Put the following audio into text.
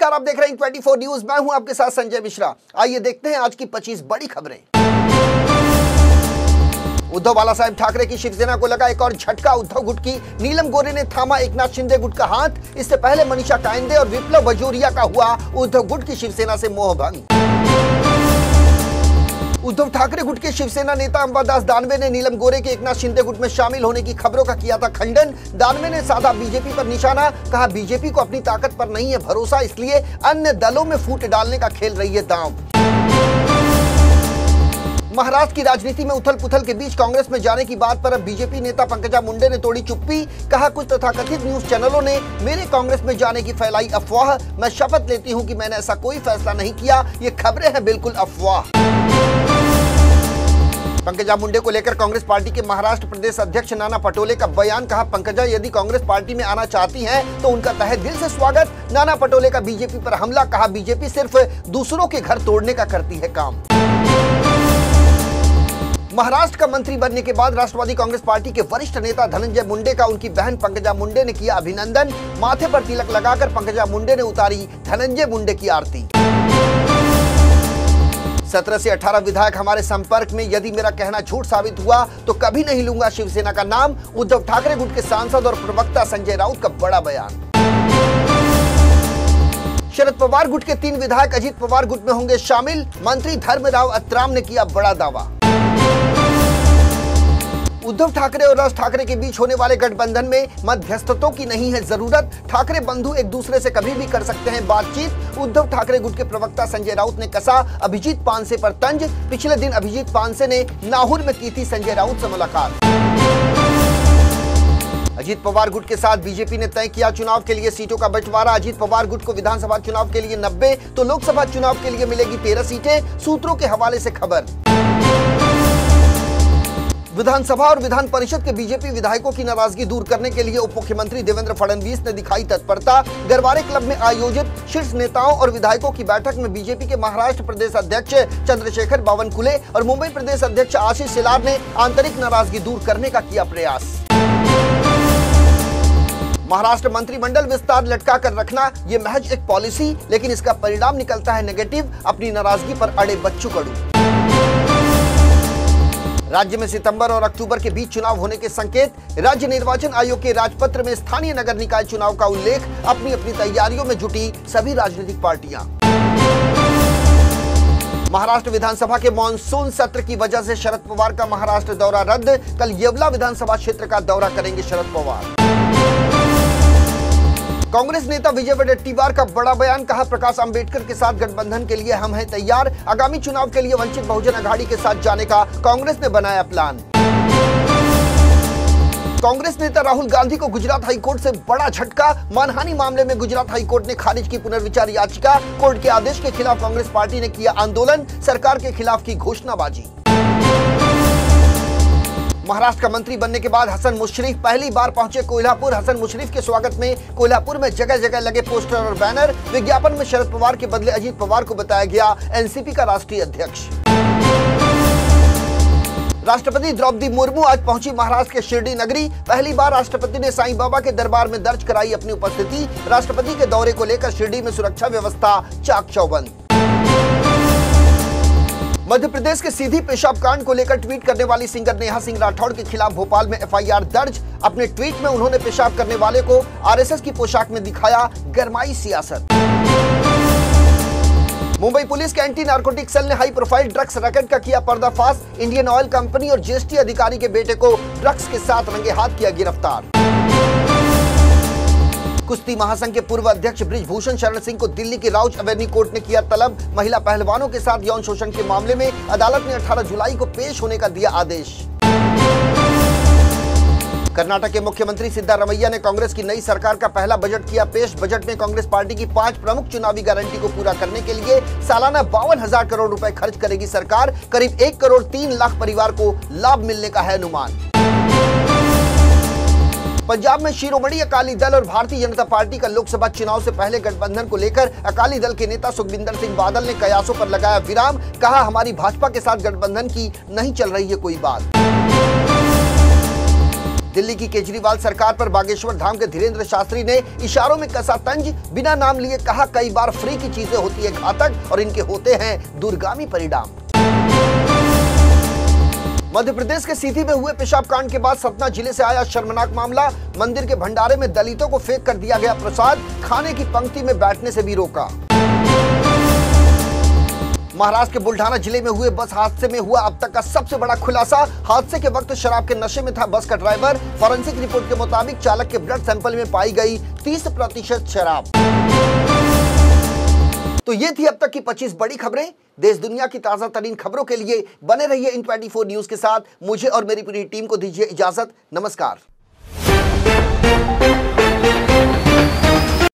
नमस्कार, आप देख रहे हैं 24 न्यूज। मैं हूं आपके साथ संजय मिश्रा। आइए देखते हैं आज की 25 बड़ी खबरें। उद्धव बालासाहेब ठाकरे की शिवसेना को लगा एक और झटका। उद्धव गुट की नीलम गोरे ने थामा एकनाथ शिंदे गुट का हाथ। इससे पहले मनीषा कायंदे और विप्लव बजोरिया का हुआ उद्धव गुट की शिवसेना से मोहभंग। उद्धव ठाकरे गुट के शिवसेना नेता अंबादास दानवे ने नीलम गोरे के एकनाथ शिंदे गुट में शामिल होने की खबरों का किया था खंडन। दानवे ने साधा बीजेपी पर निशाना, कहा बीजेपी को अपनी ताकत पर नहीं है भरोसा, इसलिए अन्य दलों में फूट डालने का खेल रही है दांव। महाराष्ट्र की राजनीति में उथल पुथल के बीच कांग्रेस में जाने की बात पर अब बीजेपी नेता पंकजा मुंडे ने तोड़ी चुप्पी। कहा कुछ तथाकथित न्यूज चैनलों ने मेरे कांग्रेस में जाने की फैलाई अफवाह। मैं शपथ लेती हूं कि मैंने ऐसा कोई फैसला नहीं किया, ये खबरें हैं बिल्कुल अफवाह। पंकजा मुंडे को लेकर कांग्रेस पार्टी के महाराष्ट्र प्रदेश अध्यक्ष नाना पटोले का बयान। कहा पंकजा यदि कांग्रेस पार्टी में आना चाहती हैं तो उनका तहे दिल से स्वागत। नाना पटोले का बीजेपी पर हमला। कहा बीजेपी सिर्फ दूसरों के घर तोड़ने का करती है काम। महाराष्ट्र का मंत्री बनने के बाद राष्ट्रवादी कांग्रेस पार्टी के वरिष्ठ नेता धनंजय मुंडे का उनकी बहन पंकजा मुंडे ने किया अभिनंदन। माथे पर तिलक लगाकर पंकजा मुंडे ने उतारी धनंजय मुंडे की आरती। 17 से 18 विधायक हमारे संपर्क में, यदि मेरा कहना झूठ साबित हुआ तो कभी नहीं लूंगा शिवसेना का नाम। उद्धव ठाकरे गुट के सांसद और प्रवक्ता संजय राउत का बड़ा बयान। शरद पवार गुट के 3 विधायक अजीत पवार गुट में होंगे शामिल। मंत्री धर्मराव अत्राम ने किया बड़ा दावा। उद्धव ठाकरे और राज ठाकरे के बीच होने वाले गठबंधन में मध्यस्थतों की नहीं है जरूरत। ठाकरे बंधु एक दूसरे से कभी भी कर सकते हैं बातचीत। उद्धव ठाकरे गुट के प्रवक्ता संजय राउत ने कसा अभिजीत पानसे पर तंज। पिछले दिन अभिजीत पानसे ने नाहुर में की थी संजय राउत से मुलाकात। अजीत पवार गुट के साथ बीजेपी ने तय किया चुनाव के लिए सीटों का बंटवारा। अजीत पवार गुट को विधानसभा चुनाव के लिए 90 तो लोकसभा चुनाव के लिए मिलेगी 13 सीटें। सूत्रों के हवाले से खबर। विधानसभा और विधान परिषद के बीजेपी विधायकों की नाराजगी दूर करने के लिए उप मुख्यमंत्री देवेंद्र फडणवीस ने दिखाई तत्परता। गरवारे क्लब में आयोजित शीर्ष नेताओं और विधायकों की बैठक में बीजेपी के महाराष्ट्र प्रदेश अध्यक्ष चंद्रशेखर बावनकुले और मुंबई प्रदेश अध्यक्ष आशीष शेलार ने आंतरिक नाराजगी दूर करने का किया प्रयास। महाराष्ट्र मंत्रिमंडल विस्तार लटका कर रखना ये महज एक पॉलिसी, लेकिन इसका परिणाम निकलता है नेगेटिव। अपनी नाराजगी पर अड़े बच्चू कडू। राज्य में सितंबर और अक्टूबर के बीच चुनाव होने के संकेत। राज्य निर्वाचन आयोग के राजपत्र में स्थानीय नगर निकाय चुनाव का उल्लेख। अपनी अपनी तैयारियों में जुटी सभी राजनीतिक पार्टियां। महाराष्ट्र विधानसभा के मॉनसून सत्र की वजह से शरद पवार का महाराष्ट्र दौरा रद्द। कल येवला विधानसभा क्षेत्र का दौरा करेंगे शरद पवार। कांग्रेस नेता विजय वडेट्टीवार का बड़ा बयान। कहा प्रकाश अंबेडकर के साथ गठबंधन के लिए हम हैं तैयार। आगामी चुनाव के लिए वंचित बहुजन अघाड़ी के साथ जाने का कांग्रेस ने बनाया प्लान। कांग्रेस नेता राहुल गांधी को गुजरात हाईकोर्ट से बड़ा झटका। मानहानि मामले में गुजरात हाईकोर्ट ने खारिज की पुनर्विचार याचिका। कोर्ट के आदेश के खिलाफ कांग्रेस पार्टी ने किया आंदोलन। सरकार के खिलाफ की घोषणाबाजी। महाराष्ट्र का मंत्री बनने के बाद हसन मुशर्रफ पहली बार पहुंचे कोल्हापुर। हसन मुशर्रफ के स्वागत में कोल्हापुर में जगह जगह लगे पोस्टर और बैनर। विज्ञापन में शरद पवार के बदले अजीत पवार को बताया गया एनसीपी का राष्ट्रीय अध्यक्ष। राष्ट्रपति द्रौपदी मुर्मू आज पहुंची महाराष्ट्र के शिरडी नगरी। पहली बार राष्ट्रपति ने साईं बाबा के दरबार में दर्ज कराई अपनी उपस्थिति। राष्ट्रपति के दौरे को लेकर शिरडी में सुरक्षा व्यवस्था चाक चौबंद। मध्य प्रदेश के सीधी पेशाब कांड को लेकर ट्वीट करने वाली सिंगर नेहा सिंह राठौड़ के खिलाफ भोपाल में एफआईआर दर्ज। अपने ट्वीट में उन्होंने पेशाब करने वाले को आरएसएस की पोशाक में दिखाया। गरमाई सियासत। मुंबई पुलिस के एंटी नार्कोटिक सेल ने हाई प्रोफाइल ड्रग्स रैकेट का किया पर्दाफाश। इंडियन ऑयल कंपनी और जीएसटी अधिकारी के बेटे को ड्रग्स के साथ रंगे हाथ किया गिरफ्तार। कुश्ती महासंघ के पूर्व अध्यक्ष बृजभूषण शरण सिंह को दिल्ली की राउज एवेन्यू कोर्ट ने किया तलब। महिला पहलवानों के साथ यौन शोषण के मामले में अदालत ने 18 जुलाई को पेश होने का दिया आदेश। कर्नाटक के मुख्यमंत्री सिद्धारमैया ने कांग्रेस की नई सरकार का पहला बजट किया पेश। बजट में कांग्रेस पार्टी की 5 प्रमुख चुनावी गारंटी को पूरा करने के लिए सालाना 52,000 करोड़ रुपए खर्च करेगी सरकार। करीब 1 करोड़ 3 लाख परिवार को लाभ मिलने का है अनुमान। पंजाब में शिरोमणि अकाली दल और भारतीय जनता पार्टी का लोकसभा चुनाव से पहले गठबंधन को लेकर अकाली दल के नेता सुखविंदर सिंह बादल ने कयासों पर लगाया विराम। कहा हमारी भाजपा के साथ गठबंधन की नहीं चल रही है कोई बात। दिल्ली की केजरीवाल सरकार पर बागेश्वर धाम के धीरेन्द्र शास्त्री ने इशारों में कसा तंज, बिना नाम लिए कहा कई बार फ्री की चीजें होती है घातक और इनके होते हैं दूरगामी परिणाम। मध्य प्रदेश के सीधी में हुए पेशाब कांड के बाद सतना जिले से आया शर्मनाक मामला। मंदिर के भंडारे में दलितों को फेंक कर दिया गया प्रसाद, खाने की पंक्ति में बैठने से भी रोका। महाराष्ट्र के बुल्ढाना जिले में हुए बस हादसे में हुआ अब तक का सबसे बड़ा खुलासा। हादसे के वक्त शराब के नशे में था बस का ड्राइवर। फॉरेंसिक रिपोर्ट के मुताबिक चालक के ब्लड सैंपल में पाई गई 30% शराब। तो ये थी अब तक की 25 बड़ी खबरें। देश दुनिया की ताजा तरीन खबरों के लिए बने रहिए इन 24 न्यूज के साथ। मुझे और मेरी पूरी टीम को दीजिए इजाजत। नमस्कार।